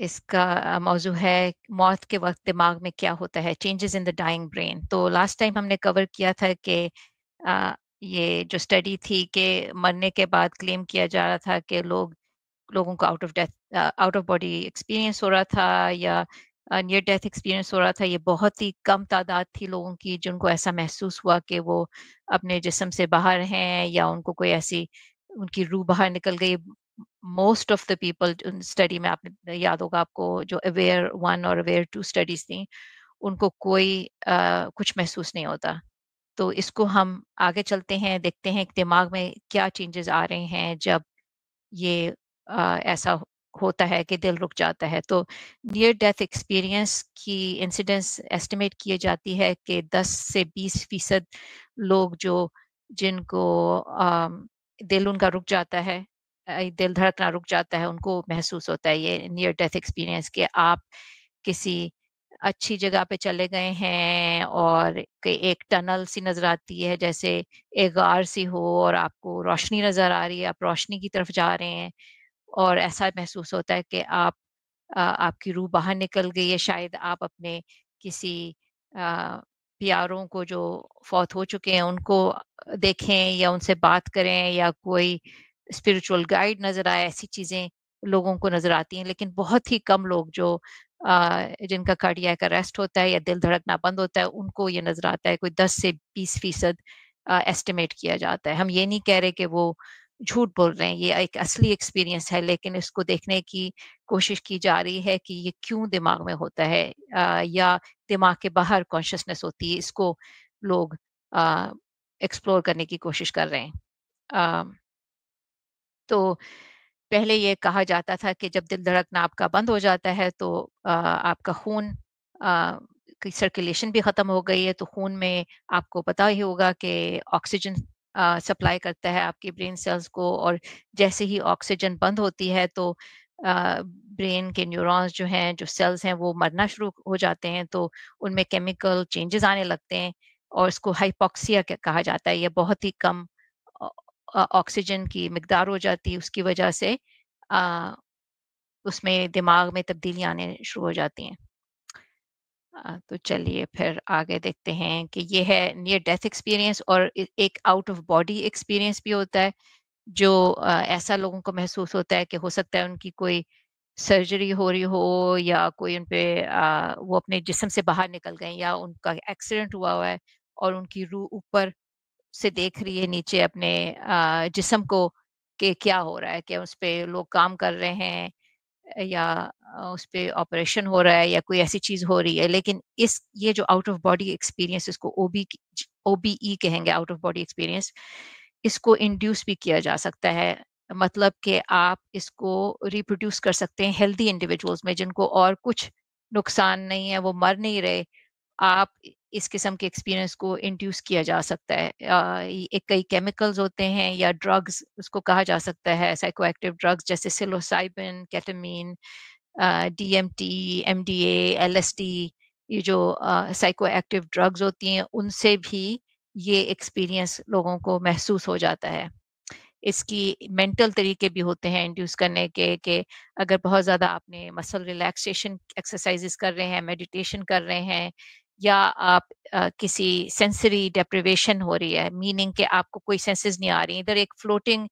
इसका मौजू है मौत के वक़्त दिमाग में क्या होता है, changes in the dying brain. तो लास्ट टाइम हमने कवर किया था कि ये जो स्टडी थी कि मरने के बाद क्लेम किया जा रहा था कि लोगों को आउट ऑफ बॉडी एक्सपीरियंस हो रहा था या नियर डेथ एक्सपीरियंस हो रहा था। ये बहुत ही कम तादाद थी लोगों की जिनको ऐसा महसूस हुआ कि वो अपने जिस्म से बाहर हैं या उनको कोई ऐसी उनकी रूह बाहर निकल गई। Most of the people study में आपने याद होगा आपको जो अवेयर 1 और अवेयर 2 स्टडीज थी उनको कोई कुछ महसूस नहीं होता। तो इसको हम आगे चलते हैं, देखते हैं कि दिमाग में क्या चेंजेस आ रहे हैं जब ये ऐसा होता है कि दिल रुक जाता है। तो नियर डेथ एक्सपीरियंस की इंसिडेंस एस्टिमेट की जाती है कि 10 से 20% लोग जिनको दिल उनका रुक जाता है, दिल धड़कना रुक जाता है, उनको महसूस होता है ये नियर डेथ एक्सपीरियंस कि आप किसी अच्छी जगह पे चले गए हैं और एक टनल सी नजर आती है, जैसे एक गार सी हो और आपको रोशनी नजर आ रही है, आप रोशनी की तरफ जा रहे हैं और ऐसा महसूस होता है कि आपकी रूह बाहर निकल गई है। शायद आप अपने किसी अ, प्यारों को जो फौत हो चुके हैं उनको देखें या उनसे बात करें या कोई स्पिरिचुअल गाइड नजर आए, ऐसी चीजें लोगों को नजर आती हैं। लेकिन बहुत ही कम लोग जिनका कार्डियक अरेस्ट होता है या दिल धड़कना बंद होता है उनको ये नजर आता है। कोई 10 से 20% एस्टिमेट किया जाता है। हम ये नहीं कह रहे कि वो झूठ बोल रहे हैं, ये एक असली एक्सपीरियंस है, लेकिन इसको देखने की कोशिश की जा रही है कि ये क्यों दिमाग में होता है, या दिमाग के बाहर कॉन्शियसनेस होती है। इसको लोग एक्सप्लोर करने की कोशिश कर रहे हैं। अ, तो पहले ये कहा जाता था कि जब दिल धड़कना आपका बंद हो जाता है तो आपका खून की सर्कुलेशन भी ख़त्म हो गई है। तो खून में आपको पता ही होगा कि ऑक्सीजन सप्लाई करता है आपके ब्रेन सेल्स को, और जैसे ही ऑक्सीजन बंद होती है तो ब्रेन के न्यूरॉन्स जो हैं, जो सेल्स हैं, वो मरना शुरू हो जाते हैं। तो उनमें केमिकल चेंजेस आने लगते हैं और इसको हाइपोक्सिया कहा जाता है। ये बहुत ही कम ऑक्सीजन की मिकदार हो जाती है, उसकी वजह से अ, उसमें दिमाग में तब्दीलियाँ आने शुरू हो जाती हैं। तो चलिए फिर आगे देखते हैं कि ये है नियर डेथ एक्सपीरियंस, और एक आउट ऑफ बॉडी एक्सपीरियंस भी होता है जो ऐसा लोगों को महसूस होता है कि हो सकता है उनकी कोई सर्जरी हो रही हो या कोई उन पे वो अपने जिस्म से बाहर निकल गए या उनका एक्सीडेंट हुआ हुआ है और उनकी रूह ऊपर से देख रही है नीचे अपने जिस्म को कि क्या हो रहा है, क्या उस पे लोग काम कर रहे हैं या उस पे ऑपरेशन हो रहा है या कोई ऐसी चीज़ हो रही है। लेकिन इस ये जो आउट ऑफ बॉडी एक्सपीरियंस, इसको ओबीई कहेंगे, आउट ऑफ बॉडी एक्सपीरियंस, इसको इंड्यूस भी किया जा सकता है। मतलब कि आप इसको रिप्रोड्यूस कर सकते हैं हेल्दी इंडिविजुअल्स में जिनको और कुछ नुकसान नहीं है, वो मर नहीं रहे। आप इस किस्म के एक्सपीरियंस को इंड्यूस किया जा सकता है। ये कई केमिकल्स होते हैं या ड्रग्स उसको कहा जा सकता है, साइकोएक्टिव ड्रग्स जैसे सिलोसाइबिन, केटामीन, डीएमटी, एमडीए, एलएसडी, ये जो साइकोएक्टिव ड्रग्स होती हैं उनसे भी ये एक्सपीरियंस लोगों को महसूस हो जाता है। इसकी मेंटल तरीके भी होते हैं इंड्यूस करने के कि अगर बहुत ज़्यादा आपने मसल रिलैक्सेशन एक्सरसाइजेस कर रहे हैं, मेडिटेशन कर रहे हैं, या आप किसी सेंसरी डेप्रिवेशन हो रही है, मीनिंग कि आपको कोई सेंसेस नहीं आ रही। इधर एक फ्लोटिंग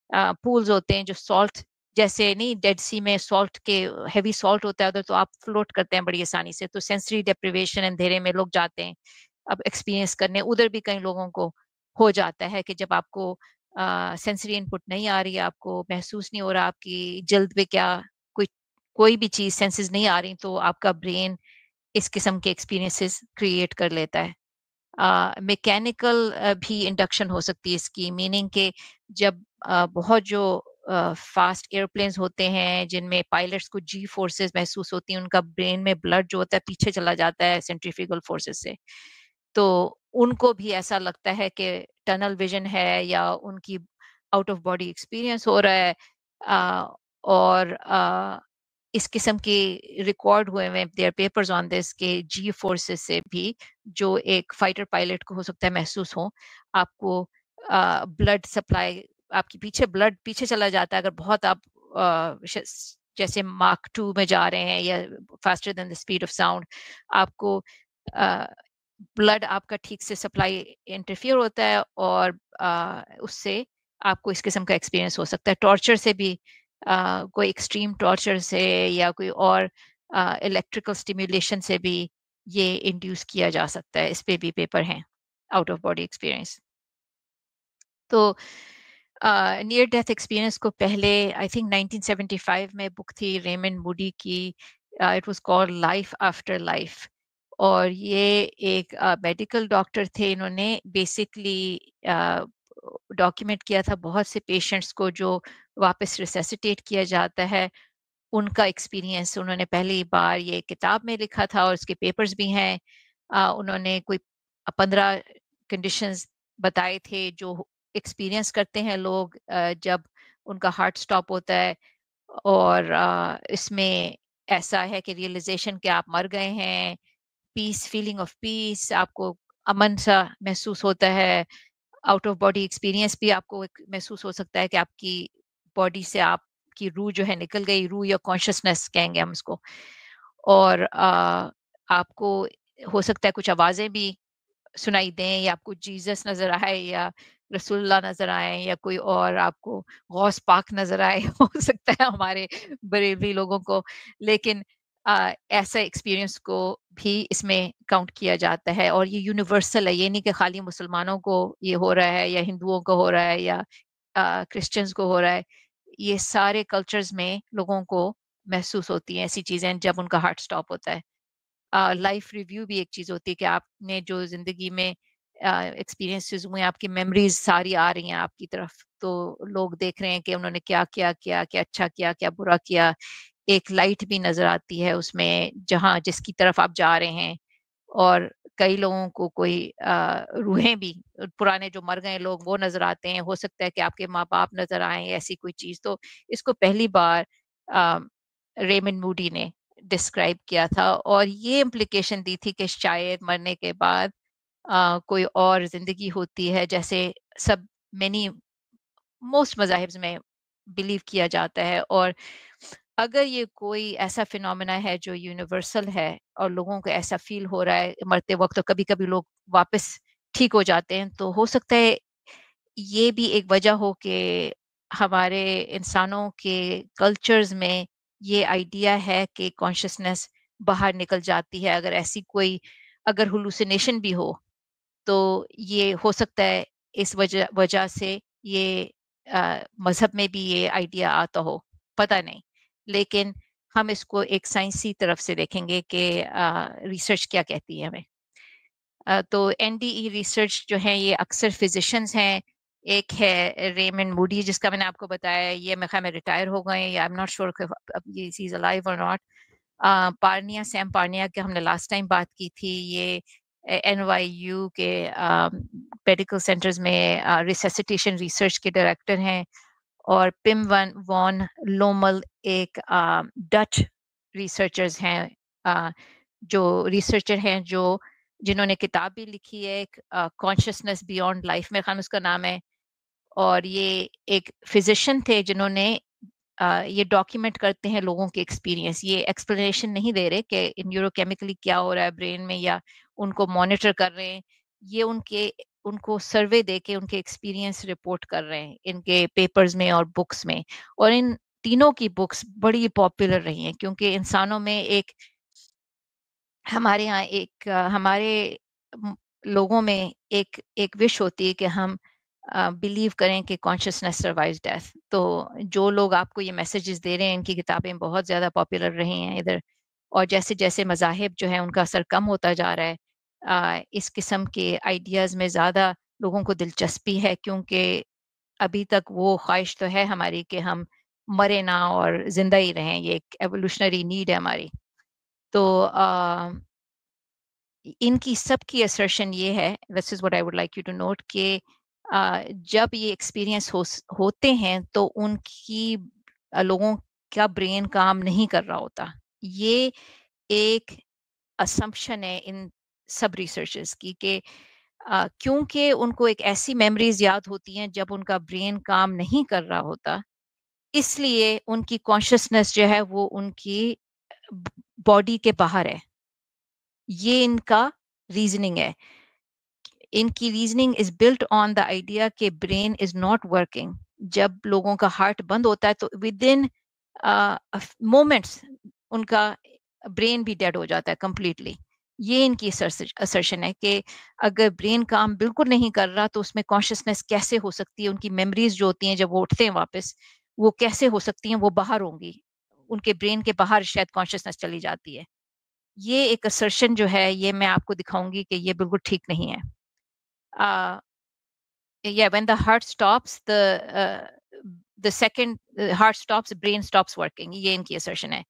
पूल्स होते हैं जो सॉल्ट जैसे, नहीं डेड सी में सॉल्ट के हेवी सॉल्ट होता है उधर, तो आप फ्लोट करते हैं बड़ी आसानी से। तो सेंसरी डेप्रिवेशन अंधेरे में लोग जाते हैं अब एक्सपीरियंस करने, उधर भी कई लोगों को हो जाता है कि जब आपको सेंसरी इनपुट नहीं आ रही है, आपको महसूस नहीं हो रहा आपकी जल्द पे क्या कोई कोई भी चीज़ सेंसेस नहीं आ रही, तो आपका ब्रेन इस किस्म के एक्सपीरियंसेस क्रिएट कर लेता है। मैकेनिकल भी इंडक्शन हो सकती है इसकी, मीनिंग के जब बहुत जो फास्ट एयरप्लेन्स होते हैं जिनमें पायलट्स को जी फोर्सेस महसूस होती हैं, उनका ब्रेन में ब्लड जो होता है पीछे चला जाता है सेंट्रीफ्यूगल फोर्सेस से। तो उनको भी ऐसा लगता है कि टनल विजन है या उनकी आउट ऑफ बॉडी एक्सपीरियंस हो रहा है। और इस किस्म के रिकॉर्ड हुए हुए देयर पेपर्स ऑन दिस के जी फोर्सेस से भी जो एक फाइटर पायलट को हो सकता है महसूस हो। आपको ब्लड सप्लाई, आपके पीछे ब्लड पीछे चला जाता है अगर बहुत आप जैसे माक 2 में जा रहे हैं या faster than the speed of sound, आपको अ, ब्लड आपका ठीक से सप्लाई इंटरफियर होता है और उससे आपको इस किस्म का एक्सपीरियंस हो सकता है। टॉर्चर से भी कोई एक्सट्रीम टॉर्चर से या कोई और इलेक्ट्रिकल स्टिम्युलेशन से भी ये इंड्यूस किया जा सकता है। इस पे भी पेपर हैं, आउट ऑफ बॉडी एक्सपीरियंस। तो नियर डेथ एक्सपीरियंस को पहले आई थिंक 1975 में बुक थी रेमंड मूडी की, it was called life after life. और ये एक मेडिकल डॉक्टर थे, इन्होंने बेसिकली डॉक्यूमेंट किया था बहुत से पेशेंट्स को जो वापस रिसेसिटेट किया जाता है, उनका एक्सपीरियंस उन्होंने पहली बार ये किताब में लिखा था और उसके पेपर्स भी हैं। उन्होंने कोई 15 कंडीशंस बताए थे जो एक्सपीरियंस करते हैं लोग जब उनका हार्ट स्टॉप होता है। और इसमें ऐसा है कि रियलाइजेशन कि आप मर गए हैं, पीस, फीलिंग ऑफ पीस, आपको अमन सा महसूस होता है। आउट ऑफ बॉडी एक्सपीरियंस भी आपको एक महसूस हो सकता है कि आपकी बॉडी से आपकी रूह जो है निकल गई, रूह या कॉन्शियसनेस कहेंगे हम इसको। और आपको हो सकता है कुछ आवाज़ें भी सुनाई दें या आपको जीसस नज़र आए या रसूलुल्लाह नज़र आए या कोई और आपको गौस पाक नज़र आए, हो सकता है हमारे बरेलवी लोगों को। लेकिन ऐसा एक्सपीरियंस को भी इसमें काउंट किया जाता है और ये यूनिवर्सल है, ये नहीं कि खाली मुसलमानों को ये हो रहा है या हिंदुओं को हो रहा है या क्रिश्चियंस को हो रहा है। ये सारे कल्चर्स में लोगों को महसूस होती हैं ऐसी चीज़ें जब उनका हार्ट स्टॉप होता है। लाइफ रिव्यू भी एक चीज़ होती है कि आपने जो ज़िंदगी में एक्सपीरियंसेस हुए, आपकी मेमोरीज सारी आ रही हैं आपकी तरफ, तो लोग देख रहे हैं कि उन्होंने क्या किया किया, क्या अच्छा किया, क्या बुरा किया। एक लाइट भी नजर आती है उसमें जहाँ जिसकी तरफ आप जा रहे हैं। और कई लोगों को कोई रूहें भी, पुराने जो मर गए लोग वो नज़र आते हैं। हो सकता है कि आपके माँ-बाप नज़र आएँ, ऐसी कोई चीज़। तो इसको पहली बार अ, रेमंड मूडी ने डिस्क्राइब किया था और ये इम्प्लीकेशन दी थी कि शायद मरने के बाद कोई और ज़िंदगी होती है, जैसे सब मेनी मोस्ट मज़ाहिब्स में बिलीव किया जाता है। और अगर ये कोई ऐसा फिनोमेना है जो यूनिवर्सल है और लोगों को ऐसा फ़ील हो रहा है मरते वक़्त, तो कभी-कभी लोग वापस ठीक हो जाते हैं, तो हो सकता है ये भी एक वजह हो कि हमारे इंसानों के कल्चर्स में ये आइडिया है कि कॉन्शसनेस बाहर निकल जाती है। अगर ऐसी कोई अगर हैलुसिनेशन भी हो, तो ये हो सकता है इस वजह वजह से ये मज़हब में भी ये आइडिया आता हो, पता नहीं। लेकिन हम इसको एक साइंसी तरफ से देखेंगे कि रिसर्च क्या कहती है हमें। तो एनडीई रिसर्च जो है ये अक्सर फिजिशियंस हैं। एक है रेमंड मूडी जिसका मैंने आपको बताया, ये मेरे ख़्याल में रिटायर हो गए या आई एम नॉट श्योर कि अब ये ही इज़ अलाइव और नॉट। पार्निया, सैम पार्निया की हमने लास्ट टाइम बात की थी। ये एनवाईयू के मेडिकल सेंटर्स में रिससिटेशन रिसर्च के डायरेक्टर हैं। और पिम वन वॉन लोमल एक डच रिसर्चर्स हैं, अ, जो रिसर्चर हैं जो जिन्होंने किताब भी लिखी है एक कॉन्शियसनेस बियॉन्ड लाइफ, मेरे ख्याल में उसका नाम है। और ये एक फिजिशियन थे जिन्होंने ये डॉक्यूमेंट करते हैं लोगों के एक्सपीरियंस। ये एक्सप्लेनेशन नहीं दे रहे कि न्यूरोकेमिकली क्या हो रहा है ब्रेन में या उनको मॉनिटर कर रहे हैं। ये उनके उनको सर्वे दे के उनके एक्सपीरियंस रिपोर्ट कर रहे हैं इनके पेपर्स में और बुक्स में। और इन तीनों की बुक्स बड़ी पॉपुलर रही हैं क्योंकि इंसानों में एक हमारे यहाँ एक हमारे म लोगों में एक एक विश होती है कि हम बिलीव करें कि कॉन्शसनेस सर्वाइव्स डेथ। तो जो लोग आपको ये मैसेजेस दे रहे हैं, इनकी किताबें बहुत ज़्यादा पॉपुलर रही हैं इधर। और जैसे-जैसे मज़ाहिब जो हैं, उनका असर कम होता जा रहा है, इस किस्म के आइडियाज़ में ज़्यादा लोगों को दिलचस्पी है क्योंकि अभी तक वो ख़्वाहिश तो है हमारी कि हम मरे ना और ज़िंदा ही रहें, ये एक एवोल्यूशनरी नीड है हमारी। तो इनकी सबकी असर्शन ये है, this is what I would like you to note कि जब ये एक्सपीरियंस होते हैं तो उनकी लोगों का ब्रेन काम नहीं कर रहा होता। ये एक असम्पशन है इन सब रिसर्चर्स की कि क्योंकि उनको एक ऐसी मेमोरीज़ याद होती हैं जब उनका ब्रेन काम नहीं कर रहा होता, इसलिए उनकी कॉन्शसनेस जो है वो उनकी बॉडी के बाहर है। ये इनका रीज़निंग है। इनकी reasoning is built on the idea कि ब्रेन इज़ नॉट वर्किंग। जब लोगों का हार्ट बंद होता है तो विदिन मोमेंट्स उनका ब्रेन भी डेड हो जाता है कंप्लीटली। ये इनकी असर्शन है कि अगर ब्रेन काम बिल्कुल नहीं कर रहा तो उसमें कॉन्शसनेस कैसे हो सकती है, उनकी मेमोरीज जो होती हैं जब वो उठते हैं वापस, वो कैसे हो सकती हैं, वो बाहर होंगी, उनके ब्रेन के बाहर शायद कॉन्शसनेस चली जाती है। ये एक असर्शन जो है ये मैं आपको दिखाऊंगी कि ये बिल्कुल ठीक नहीं है। uh, yeah, when the heart stops, the second the heart stops, the brain stops working. ये इनकी assertion है।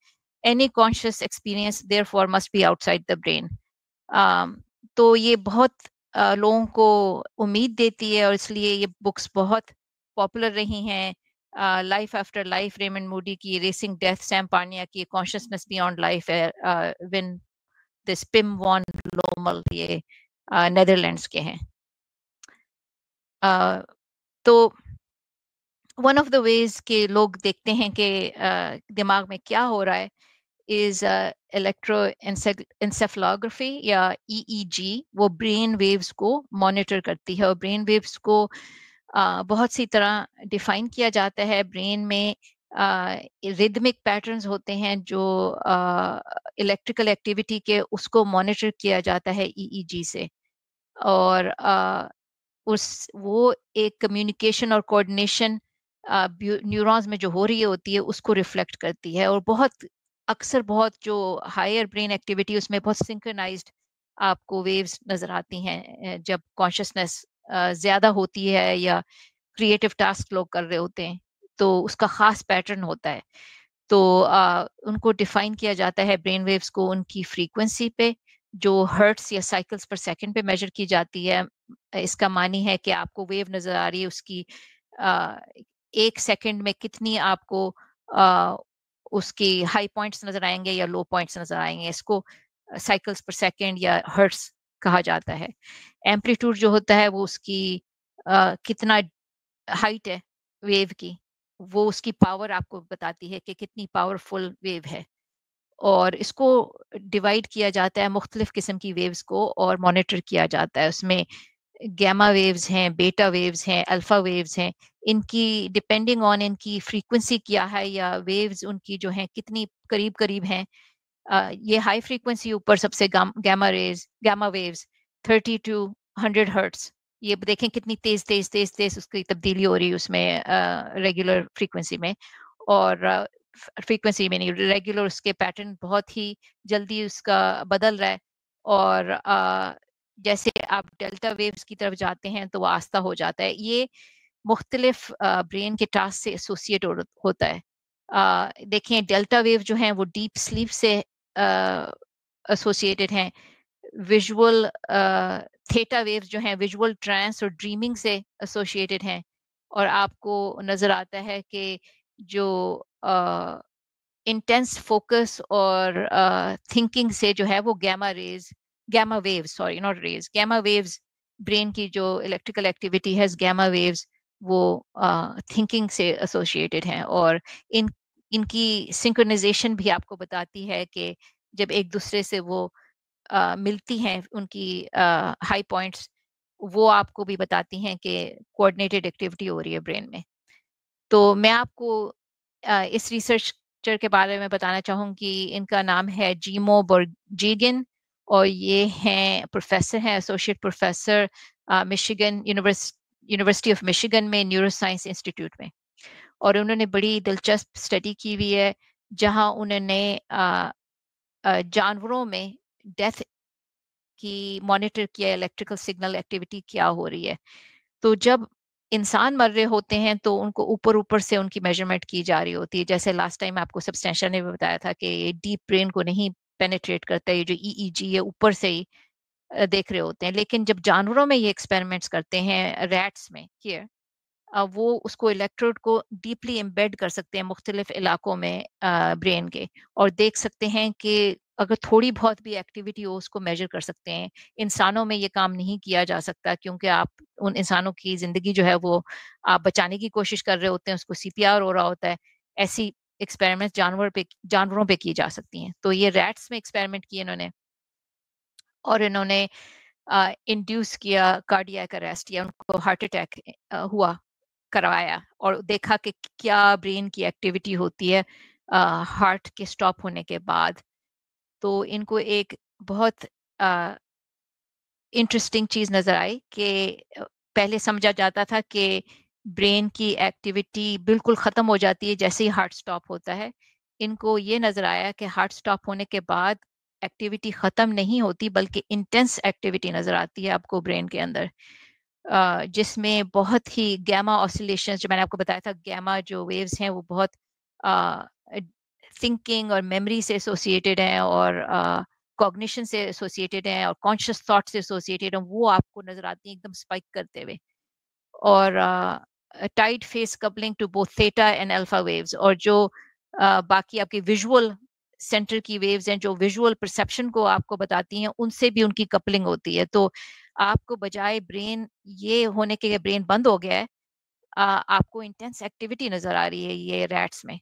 Any conscious experience therefore must be outside the brain. um, तो ये बहुत लोगों को उम्मीद देती है और इसलिए ये बुक्स बहुत पॉपुलर रही हैं। Life after life, Raymond Moody की, रेसिंग डेथ सैम पानिया की, कॉन्शियसनेस बियॉन्ड लाइफ है, विन दिस पिम वॉन लोमल, ये नेदरलैंड्स के हैं। तो वन ऑफ द वेज के लोग देखते हैं कि दिमाग में क्या हो रहा है इज इलेक्ट्रोएन्सेफेलोग्राफी या ईईजी। वो ब्रेन वेव्स को मॉनिटर करती है और ब्रेन वेव्स को बहुत सी तरह डिफाइन किया जाता है। ब्रेन में रिदमिक पैटर्न्स होते हैं जो इलेक्ट्रिकल एक्टिविटी के, उसको मॉनिटर किया जाता है ईईजी से। और उस वो एक कम्युनिकेशन और कोऑर्डिनेशन न्यूरॉन्स में जो हो रही होती है उसको रिफ्लेक्ट करती है। और बहुत अक्सर बहुत जो हायर ब्रेन एक्टिविटी उसमें बहुत सिंक्रोनाइज्ड आपको वेव्स नजर आती हैं जब कॉन्शियसनेस ज्यादा होती है या क्रिएटिव टास्क लोग कर रहे होते हैं, तो उसका खास पैटर्न होता है। तो उनको डिफाइन किया जाता है ब्रेन वेव्स को उनकी फ्रीक्वेंसी पे, जो हर्ट्स या साइकिल्स पर सेकंड पे मेजर की जाती है। इसका मानी है कि आपको वेव नजर आ रही है, उसकी अ, 1 सेकंड में कितनी आपको अ, उसकी हाई पॉइंट्स नजर आएंगे या लो पॉइंट्स नजर आएंगे। इसको साइकिल्स पर सेकंड या हर्ट्स कहा जाता है। एम्पलीट्यूड जो होता है वो उसकी कितना हाइट है वेव की, वो उसकी पावर आपको बताती है कि कितनी पावरफुल वेव है। और इसको डिवाइड किया जाता है मुख्तलिफ किस्म की वेव्स को और मॉनिटर किया जाता है। उसमें गैमा वेव्स हैं, बेटा वेव्स हैं, अल्फा वेव्स हैं। इनकी डिपेंडिंग ऑन इनकी फ्रीक्वेंसी क्या है या वेव्स उनकी जो हैं कितनी करीब करीब हैं। ये हाई फ्रीक्वेंसी ऊपर सबसे गैमा वेव्स 30 to 100 हर्ट्स। ये देखें कितनी तेज तेज तेज तेज उसकी तब्दीली हो रही है उसमें रेगुलर फ्रीक्वेंसी में। और फ्रीक्वेंसी में नहीं, रेगुलर उसके पैटर्न बहुत ही जल्दी उसका बदल रहा है। और जैसे आप डेल्टा वेव्स की तरफ जाते हैं तो वो आस्था हो जाता है। ये मुख्तलिफ ब्रेन के टास्क से एसोसिएट होता है। देखें डेल्टा वेव जो हैं वो डीप स्लीप से एसोसिएटेड हैं। विजुअल थीटा वेव्स जो हैं विजुअल ट्रांस और ड्रीमिंग से एसोसिएटेड हैं। और आपको नजर आता है कि जो इंटेंस फोकस और थिंकिंग से जो है वो gamma waves, sorry not rays, gamma waves, brain की जो इलेक्ट्रिकल एक्टिविटी है गैमा वेव्स, वो थिंकिंग से एसोसिएटेड हैं। और इन इनकी सिंक्रोनाइजेशन भी आपको बताती है कि जब एक दूसरे से वो मिलती हैं उनकी हाई पॉइंट्स, वो आपको भी बताती हैं कि कोऑर्डिनेटेड एक्टिविटी हो रही है ब्रेन में। तो मैं आपको इस रिसर्चर के बारे में बताना चाहूँगी। इनका नाम है जीमो बर्जीगिन और ये हैं प्रोफेसर हैं, associate professor Michigan university of Michigan में न्यूरोसाइंस इंस्टीट्यूट में। और उन्होंने बड़ी दिलचस्प स्टडी की हुई है जहां उन्होंने जानवरों में डेथ की मॉनिटर किया, इलेक्ट्रिकल सिग्नल एक्टिविटी क्या हो रही है। तो जब इंसान मर रहे होते हैं तो उनको ऊपर ऊपर से उनकी मेजरमेंट की जा रही होती है। जैसे लास्ट टाइम आपको सब्सटेंशियल ने भी बताया था कि ये डीप ब्रेन को नहीं पेनिट्रेट करता है, ये जो ईईजी है ऊपर से ही देख रहे होते हैं। लेकिन जब जानवरों में ये एक्सपेरिमेंट्स करते हैं, रैट्स में हियर, वो उसको इलेक्ट्रोड को डीपली एम्बेड कर सकते हैं मुख्तलिफ इलाकों में ब्रेन के, और देख सकते हैं कि अगर थोड़ी बहुत भी एक्टिविटी हो उसको मेजर कर सकते हैं। इंसानों में ये काम नहीं किया जा सकता क्योंकि आप उन इंसानों की ज़िंदगी जो है वो आप बचाने की कोशिश कर रहे होते हैं, उसको सीपीआर हो रहा होता है। ऐसी एक्सपेरिमेंट जानवरों पे की जा सकती हैं। तो ये रैट्स में एक्सपेरिमेंट किए इन्होंने, और इन्होंने इंड्यूस किया कार्डियक अरेस्ट, या उनको हार्ट अटैक हुआ, करवाया, और देखा कि क्या ब्रेन की एक्टिविटी होती है हार्ट के स्टॉप होने के बाद। तो इनको एक बहुत इंटरेस्टिंग चीज़ नज़र आई कि पहले समझा जाता था कि ब्रेन की एक्टिविटी बिल्कुल ख़त्म हो जाती है जैसे ही हार्ट स्टॉप होता है। इनको ये नज़र आया कि हार्ट स्टॉप होने के बाद एक्टिविटी ख़त्म नहीं होती, बल्कि इंटेंस एक्टिविटी नज़र आती है आपको ब्रेन के अंदर, जिसमें बहुत ही गैमा ऑसिलेशंस, जो मैंने आपको बताया था, गैमा जो वेव्स हैं वो बहुत थिंकिंग और मेमोरी से एसोसिएटेड हैं, और कॉग्निशन से एसोसिएटेड हैं, और कॉन्शियस थॉट से एसोसिएटेड हैं, वो आपको नजर आती हैं एकदम स्पाइक करते हुए। और tight phase coupling to both theta and alpha waves, और जो बाकी आपके विजुअल सेंटर की वेव्स हैं जो विजुअल परसेप्शन को आपको बताती हैं, उनसे भी उनकी कपलिंग होती है। तो आपको बजाय ब्रेन ये होने के ब्रेन बंद हो गया है, आपको इंटेंस एक्टिविटी नजर आ रही है ये रैट्स में।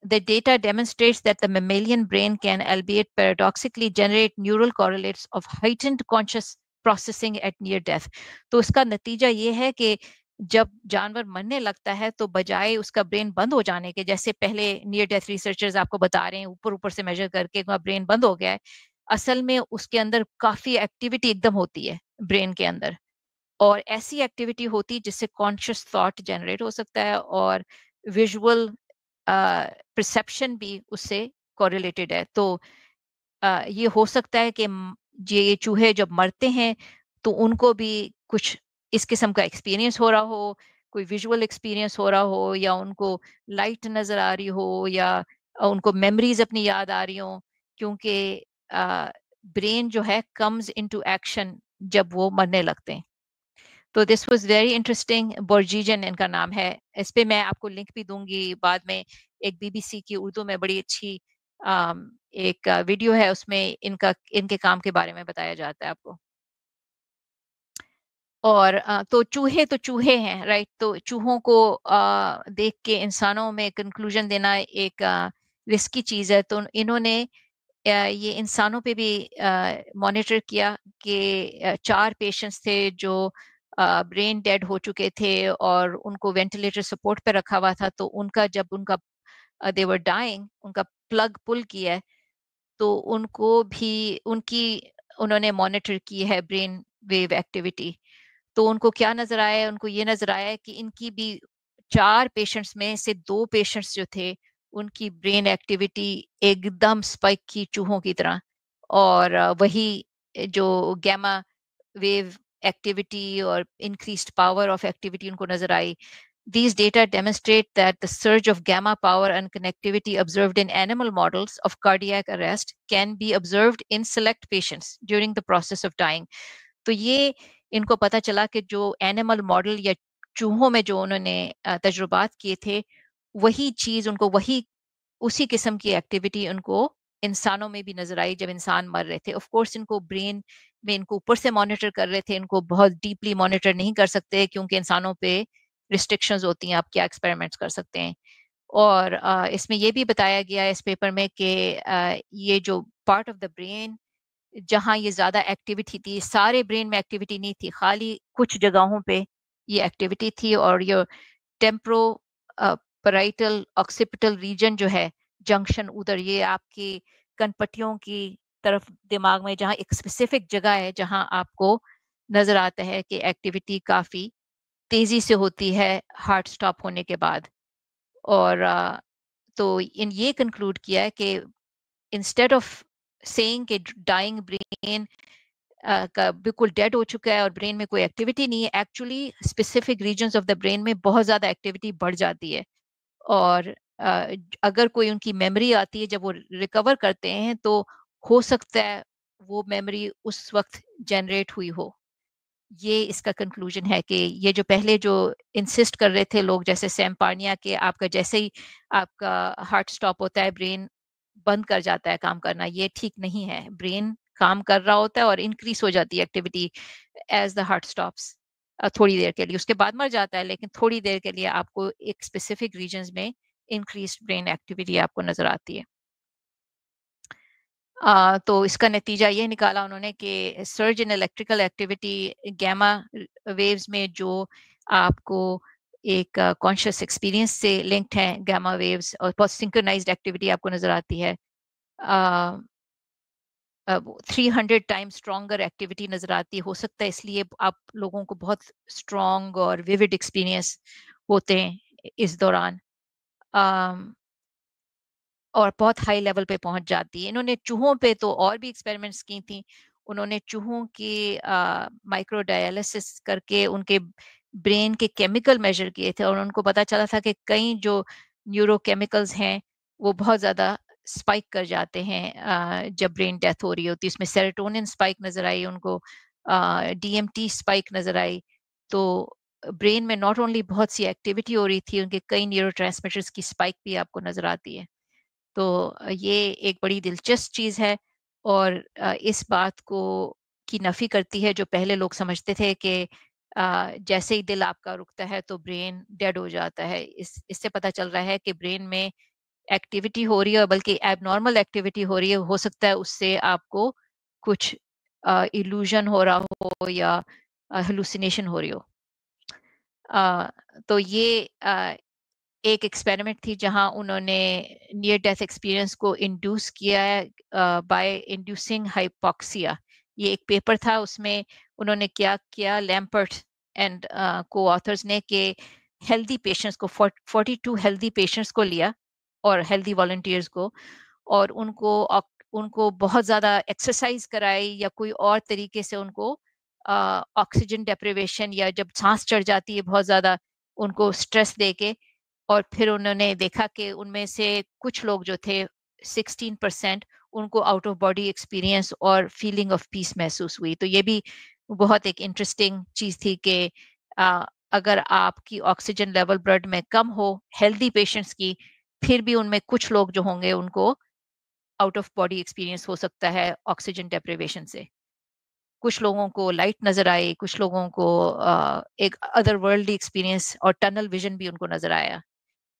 The data demonstrates that the mammalian brain can, albeit paradoxically, generate neural correlates of heightened conscious processing at near death. तो उसका नतीजा ये है कि जब जानवर मरने लगता है तो बजाय उसका ब्रेन बंद हो जाने के, जैसे पहले नियर डेथ रिसर्चर्स आपको बता रहे हैं ऊपर ऊपर से मेजर करके ब्रेन बंद हो गया है, असल में उसके अंदर काफी एक्टिविटी एकदम होती है ब्रेन के अंदर, और ऐसी एक्टिविटी होती है जिससे कॉन्शियस थॉट जनरेट हो सकता है, और विजुअल परसेप्शन भी उससे कोरिलेटेड है। तो ये हो सकता है कि ये चूहे जब मरते हैं तो उनको भी कुछ इस किस्म का एक्सपीरियंस हो रहा हो, कोई विजुअल एक्सपीरियंस हो रहा हो, या उनको लाइट नजर आ रही हो, या उनको मेमोरीज अपनी याद आ रही हो, क्योंकि ब्रेन जो है कम्स इनटू एक्शन जब वो मरने लगते हैं। तो दिस वाज वेरी इंटरेस्टिंग। बोर्जिजन इनका नाम है। इस पे मैं आपको लिंक भी दूंगी बाद में। एक बीबीसी की उर्दू में बड़ी अच्छी एक वीडियो है, उसमें इनके काम के बारे में बताया जाता है आपको। और तो चूहे हैं, राइट? तो चूहों को देख के इंसानों में कंक्लूजन देना एक रिस्की चीज है। तो इन्होंने ये इंसानों पे भी मॉनिटर किया कि 4 पेशेंट्स थे जो ब्रेन डेड हो चुके थे और उनको वेंटिलेटर सपोर्ट पे रखा हुआ था। तो उनका जब उनका दे वर डाइंग, उनका प्लग पुल किया है, तो उनको भी उनकी उन्होंने मॉनिटर की है ब्रेन वेव एक्टिविटी। तो उनको क्या नजर आया है? उनको ये नजर आया है कि इनकी भी 4 पेशेंट्स में से 2 पेशेंट्स जो थे, उनकी ब्रेन एक्टिविटी एकदम स्पाइक की चूहों की तरह, और वही जो गैमा वेव एक्टिविटी और increased power of activity उनको नजर आई। These data demonstrate that the surge of gamma power and connectivity observed in animal models of cardiac arrest can be observed in select patients during the process of dying. तो ये इनको पता चला कि जो animal model या चूहों में जो उन्होंने तजुर्बात किए थे, वही चीज उनको, वही उसी किस्म की एक्टिविटी उनको इंसानों में भी नजर आई जब इंसान मर रहे थे। ऑफ कोर्स इनको ब्रेन में इनको ऊपर से मॉनिटर कर रहे थे, इनको बहुत डीपली मॉनिटर नहीं कर सकते क्योंकि इंसानों पे रिस्ट्रिक्शंस होती हैं, आप क्या एक्सपेरिमेंट्स कर सकते हैं। और इसमें ये भी बताया गया है इस पेपर में कि ये जो पार्ट ऑफ द ब्रेन जहाँ ये ज्यादा एक्टिविटी थी, सारे ब्रेन में एक्टिविटी नहीं थी, खाली कुछ जगहों पे ये एक्टिविटी थी। और ये टेम्प्रो पैराइटल ऑक्सीपिटल रीजन जो है, जंक्शन उधर, ये आपकी कनपट्टियों की तरफ दिमाग में जहाँ एक स्पेसिफिक जगह है जहाँ आपको नजर आता है कि एक्टिविटी काफी तेजी से होती है हार्ट स्टॉप होने के बाद। और तो इन ये कंक्लूड किया है कि इंस्टेड ऑफ सेइंग कि डाइंग ब्रेन का बिल्कुल डेड हो चुका है और ब्रेन में कोई एक्टिविटी नहीं है, actually specific regions of the brain में बहुत ज्यादा एक्टिविटी बढ़ जाती है। और अगर कोई उनकी मेमोरी आती है जब वो रिकवर करते हैं, तो हो सकता है वो मेमोरी उस वक्त जनरेट हुई हो। ये इसका कंक्लूजन है कि ये जो पहले जो इंसिस्ट कर रहे थे लोग, जैसे सैम पार्निया, के आपका जैसे ही आपका हार्ट स्टॉप होता है ब्रेन बंद कर जाता है काम करना, ये ठीक नहीं है। ब्रेन काम कर रहा होता है और इंक्रीज हो जाती है activity as the heart stops. थोड़ी देर के लिए, उसके बाद मर जाता है, लेकिन थोड़ी देर के लिए आपको एक स्पेसिफिक रीजन्स में इंक्रीज्ड ब्रेन एक्टिविटी आपको नज़र आती है। तो इसका नतीजा ये निकाला उन्होंने कि surge in electrical activity gamma waves में जो आपको एक कॉन्शियस एक्सपीरियंस से लिंक्ड हैं गैमा वेव्स, और बहुत सिंक्रोनाइज्ड एक्टिविटी आपको नज़र आती है। 300 टाइम्स स्ट्रॉन्गर एक्टिविटी नज़र आती है। हो सकता है इसलिए आप लोगों को बहुत स्ट्रॉन्ग और विविड एक्सपीरियंस होते हैं इस दौरान। अम, और बहुत हाई लेवल पे पहुंच जाती है। इन्होंने चूहों पे तो और भी एक्सपेरिमेंट्स की थी। उन्होंने चूहों की माइक्रो डायलिसिस करके उनके ब्रेन के केमिकल मेजर किए थे, और उनको पता चला था कि कई जो न्यूरोकेमिकल्स हैं वो बहुत ज़्यादा स्पाइक कर जाते हैं जब ब्रेन डेथ हो रही होती है। इसमें सेरोटोनिन स्पाइक नज़र आई उनको, डीएमटी स्पाइक नज़र आई। तो ब्रेन में नॉट ओनली बहुत सी एक्टिविटी हो रही थी, उनके कई न्यूरोट्रांसमीटर्स की स्पाइक भी आपको नज़र आती है। तो ये एक बड़ी दिलचस्प चीज़ है, और इस बात को की नफ़ी करती है जो पहले लोग समझते थे कि जैसे ही दिल आपका रुकता है तो ब्रेन डेड हो जाता है। इससे पता चल रहा है कि ब्रेन में एक्टिविटी हो रही है, बल्कि एबनॉर्मल एक्टिविटी हो रही है। हो सकता है उससे आपको कुछ इल्यूजन हो रहा हो या हेलुसिनेशन हो रही हो। अ, तो ये एक एक्सपेरिमेंट थी जहां उन्होंने नियर डेथ एक्सपीरियंस को इंड्यूस किया है बाय इंड्यूसिंग हाइपोक्सिया। ये एक पेपर था, उसमें उन्होंने क्या किया, लैम्पर्ट एंड को ऑथर्स ने, कि हेल्दी पेशेंट्स को 42 हेल्दी पेशेंट्स को लिया, और हेल्दी वॉलंटियर्स को, और उनको बहुत ज़्यादा एक्सरसाइज कराई या कोई और तरीके से उनको ऑक्सीजन डेप्रिवेशन, या जब सांस चढ़ जाती है बहुत ज़्यादा, उनको स्ट्रेस दे के, और फिर उन्होंने देखा कि उनमें से कुछ लोग जो थे 16% उनको आउट ऑफ बॉडी एक्सपीरियंस और फीलिंग ऑफ पीस महसूस हुई। तो ये भी बहुत एक इंटरेस्टिंग चीज़ थी कि अ, अगर आपकी ऑक्सीजन लेवल ब्लड में कम हो हेल्दी पेशेंट्स की, फिर भी उनमें कुछ लोग जो होंगे उनको आउट ऑफ बॉडी एक्सपीरियंस हो सकता है ऑक्सीजन डेप्रिवेशन से। कुछ लोगों को लाइट नज़र आई, कुछ लोगों को एक अदर वर्ल्डली एक्सपीरियंस और टनल विज़न भी उनको नज़र आया।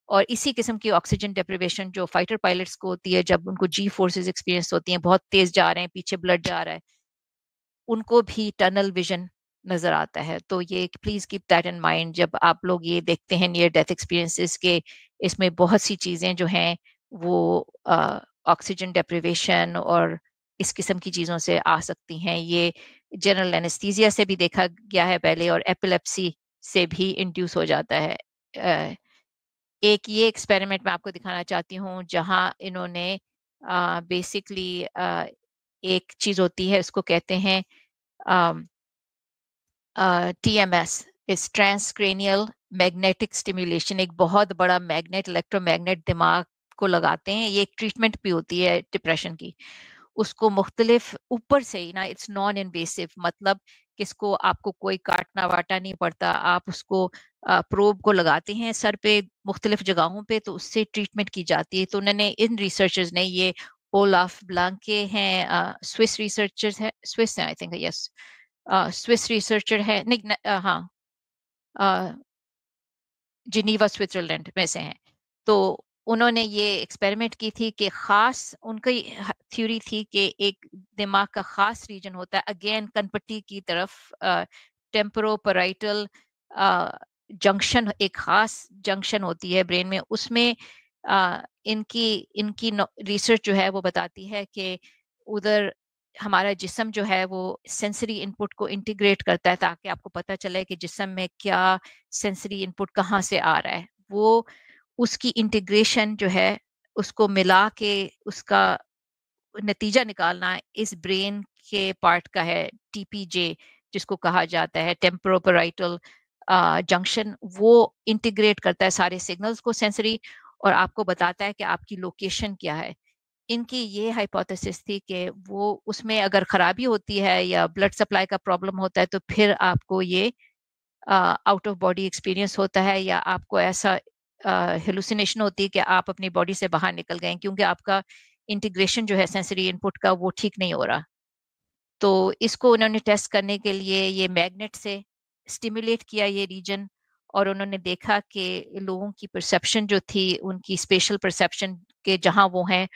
और इसी किस्म की ऑक्सीजन डेप्रिवेशन जो फाइटर पायलट्स को होती है, जब उनको जी फोर्सेस एक्सपीरियंस होती हैं, बहुत तेज़ जा रहे हैं, पीछे ब्लड जा रहा है, उनको भी टनल विज़न नज़र आता है। तो ये please keep that in mind जब आप लोग ये देखते हैं नियर डेथ एक्सपीरियंसेस के, इसमें बहुत सी चीज़ें जो हैं वो ऑक्सीजन डेप्रिवेशन और इस किस्म की चीज़ों से आ सकती हैं। ये जनरल एनेस्थीसिया से भी देखा गया है पहले, और एपिलेप्सी से भी इंड्यूस हो जाता है। अ, एक ये एक्सपेरिमेंट मैं आपको दिखाना चाहती हूँ जहाँ इन्होंने बेसिकली एक चीज़ होती है, उसको कहते हैं टीएमएस, इस ट्रांसक्रेनियल मैग्नेटिक स्टिमुलेशन। एक बहुत बड़ा मैग्नेट, इलेक्ट्रोमैग्नेट दिमाग को लगाते हैं। ये एक ट्रीटमेंट भी होती है डिप्रेशन की। उसको मुख्तलिफ ऊपर से ही ना, इट्स नॉन इन्वेसिव, मतलब किसको आपको कोई काटना वाटा नहीं पड़ता। आप उसको प्रोब को लगाते हैं सर पे मुख्तलिफ जगहों पे, तो उससे ट्रीटमेंट की जाती है। तो उन्होंने, इन रिसर्चर्स ने, ये ओलाफ ब्लांके हैं, स्विस रिसर्चर्स है, स्विस है I think, yes, Swiss researcher है, नहीं हाँ, अ, जिनीवा स्विट्जरलैंड में से हैं। तो उन्होंने ये एक्सपेरिमेंट की थी कि ख़ास उनकी थ्योरी थी कि एक दिमाग का ख़ास रीजन होता है, अगेन कनपट्टी की तरफ, टेम्पोरोपैराइटल जंक्शन, एक ख़ास जंक्शन होती है ब्रेन में, उसमें इनकी इनकी रिसर्च जो है वो बताती है कि उधर हमारा जिस्म जो है वो सेंसरी इनपुट को इंटीग्रेट करता है, ताकि आपको पता चले कि जिस्म में क्या सेंसरी इनपुट कहाँ से आ रहा है। वो उसकी इंटीग्रेशन जो है, उसको मिला के उसका नतीजा निकालना इस ब्रेन के पार्ट का है, टीपीजे जिसको कहा जाता है, टेम्पोरोपैराइटल जंक्शन। वो इंटीग्रेट करता है सारे सिग्नल्स को सेंसरी, और आपको बताता है कि आपकी लोकेशन क्या है। इनकी ये हाइपोथेसिस थी कि वो उसमें अगर खराबी होती है या ब्लड सप्लाई का प्रॉब्लम होता है, तो फिर आपको ये आउट ऑफ बॉडी एक्सपीरियंस होता है, या आपको ऐसा हेलुसिनेशन होती है कि आप अपनी बॉडी से बाहर निकल गए हैं, क्योंकि आपका इंटीग्रेशन जो है सेंसरी इनपुट का वो ठीक नहीं हो रहा। तो इसको उन्होंने टेस्ट करने के लिए ये मैग्नेट से स्टिमुलेट किया ये रीजन और उन्होंने देखा कि लोगों की परसेप्शन जो थी, उनकी स्पेशल परसेप्शन के जहाँ वो हैं,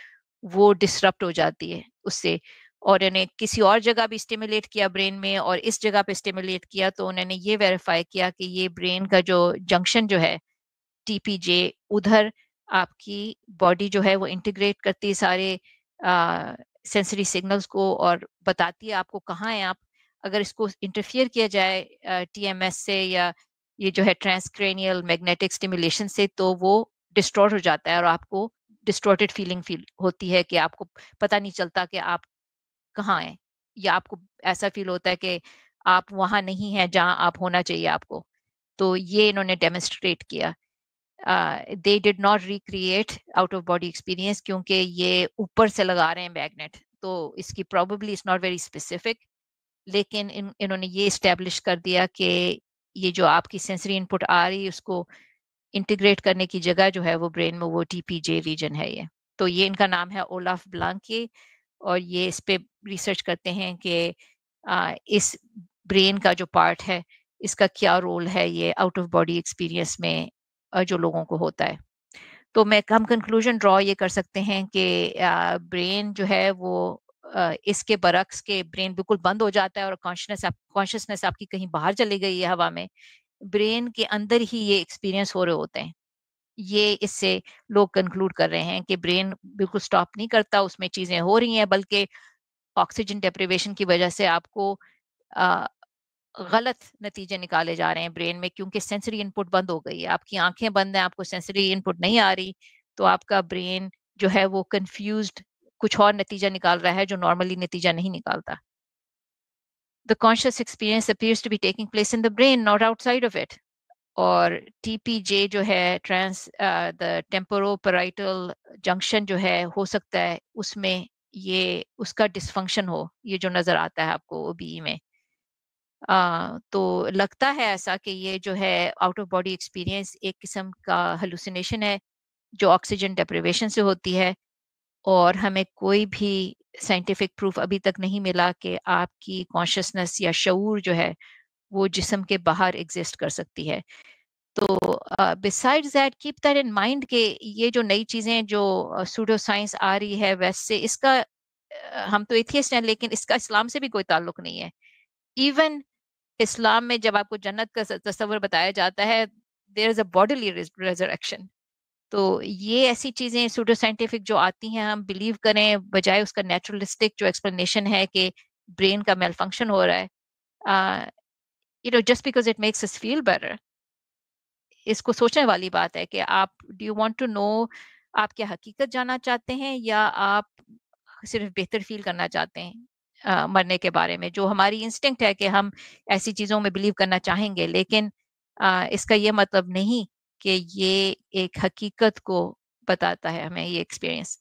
वो डिसरप्ट हो जाती है उससे। और इन्हें किसी और जगह भी स्टिमुलेट किया ब्रेन में और इस जगह पे स्टिमुलेट किया, तो उन्होंने ये वेरीफाई किया कि ये ब्रेन का जो जंक्शन जो है टीपीजे, उधर आपकी बॉडी जो है वो इंटीग्रेट करती है सारे सेंसरी सिग्नल्स को और बताती है आपको कहाँ है आप। अगर इसको इंटरफियर किया जाए टीएमएस से या ये जो है ट्रांसक्रेनियल मैग्नेटिक स्टिमुलेशन से, तो वो डिस्टॉर्ट हो जाता है और आपको डिस्टॉर्टेड फीलिंग फील होती है कि आपको पता नहीं चलता कि आप कहाँ हैं, या आपको ऐसा फील होता है कि आप वहां नहीं हैं जहां आप होना चाहिए आपको। तो ये इन्होंने डेमोन्स्ट्रेट किया। They did not recreate out of body experience, क्योंकि ये ऊपर से लगा रहे हैं मैग्नेट, तो इसकी probably is not very specific. लेकिन इन्होंने ये इस्टेब्लिश कर दिया कि ये जो आपकी सेंसरी इनपुट आ रही है उसको इंटीग्रेट करने की जगह जो है वो ब्रेन में वो टीपीजे रीजन है ये। तो ये इनका नाम है ओलाफ ब्लांके, और ये इस पे रिसर्च करते हैं कि इस ब्रेन का जो पार्ट है इसका क्या रोल है ये आउट ऑफ बॉडी एक्सपीरियंस में जो लोगों को होता है। तो मैं हम कंक्लूजन ड्रॉ ये कर सकते हैं कि ब्रेन जो है वो इसके बरक्स के ब्रेन बिल्कुल बंद हो जाता है और कॉन्शियसनेस आपकी कहीं बाहर चली गई है हवा में, ब्रेन के अंदर ही ये एक्सपीरियंस हो रहे होते हैं। ये इससे लोग कंक्लूड कर रहे हैं कि ब्रेन बिल्कुल स्टॉप नहीं करता, उसमें चीजें हो रही हैं, बल्कि ऑक्सीजन डेप्रिवेशन की वजह से आपको अ, गलत नतीजे निकाले जा रहे हैं ब्रेन में, क्योंकि सेंसरी इनपुट बंद हो गई है। आपकी आंखें बंद हैं, आपको सेंसरी इनपुट नहीं आ रही, तो आपका ब्रेन जो है वो कंफ्यूज्ड कुछ और नतीजा निकाल रहा है जो नॉर्मली नतीजा नहीं निकालता। The conscious experience appears to be taking place in the brain, not outside of it. और टीपीजे जो है द टेम्पोरोपैराइटल जंक्शन जो है, हो सकता है उसमें ये उसका डिसफंक्शन हो, ये जो नजर आता है आपको ओबीई में। तो लगता है ऐसा कि ये जो है आउट ऑफ बॉडी एक्सपीरियंस एक किस्म का हेलुसिनेशन है जो ऑक्सीजन डेप्रिवेशन से होती है, और हमें कोई भी साइंटिफिक प्रूफ अभी तक नहीं मिला कि आपकी कॉन्शियसनेस या शऊर जो है वो जिस्म के बाहर एग्जिस्ट कर सकती है। तो besides that keep that in mind कि ये जो नई चीजें जो सूडो साइंस आ रही है वेस्ट से, इसका हम तो एथियस्ट हैं लेकिन इसका इस्लाम से भी कोई ताल्लुक नहीं है। इवन इस्लाम में जब आपको जन्नत का तस्वर बताया जाता है, there is a bodily resurrection. तो ये ऐसी चीजें सूडो साइंटिफिक जो आती हैं, हम बिलीव करें बजाय उसका नेचुरलिस्टिक जो एक्सप्लेनेशन है कि ब्रेन का मेल फंक्शन हो रहा है, just because it makes us feel better. इसको सोचने वाली बात है कि आप do you want to know, आप क्या हकीकत जानना चाहते हैं या आप सिर्फ बेहतर फील करना चाहते हैं मरने के बारे में। जो हमारी इंस्टिंक्ट है कि हम ऐसी चीजों में बिलीव करना चाहेंगे, लेकिन इसका ये मतलब नहीं कि ये एक हकीकत को बताता है हमें ये एक्सपीरियंस।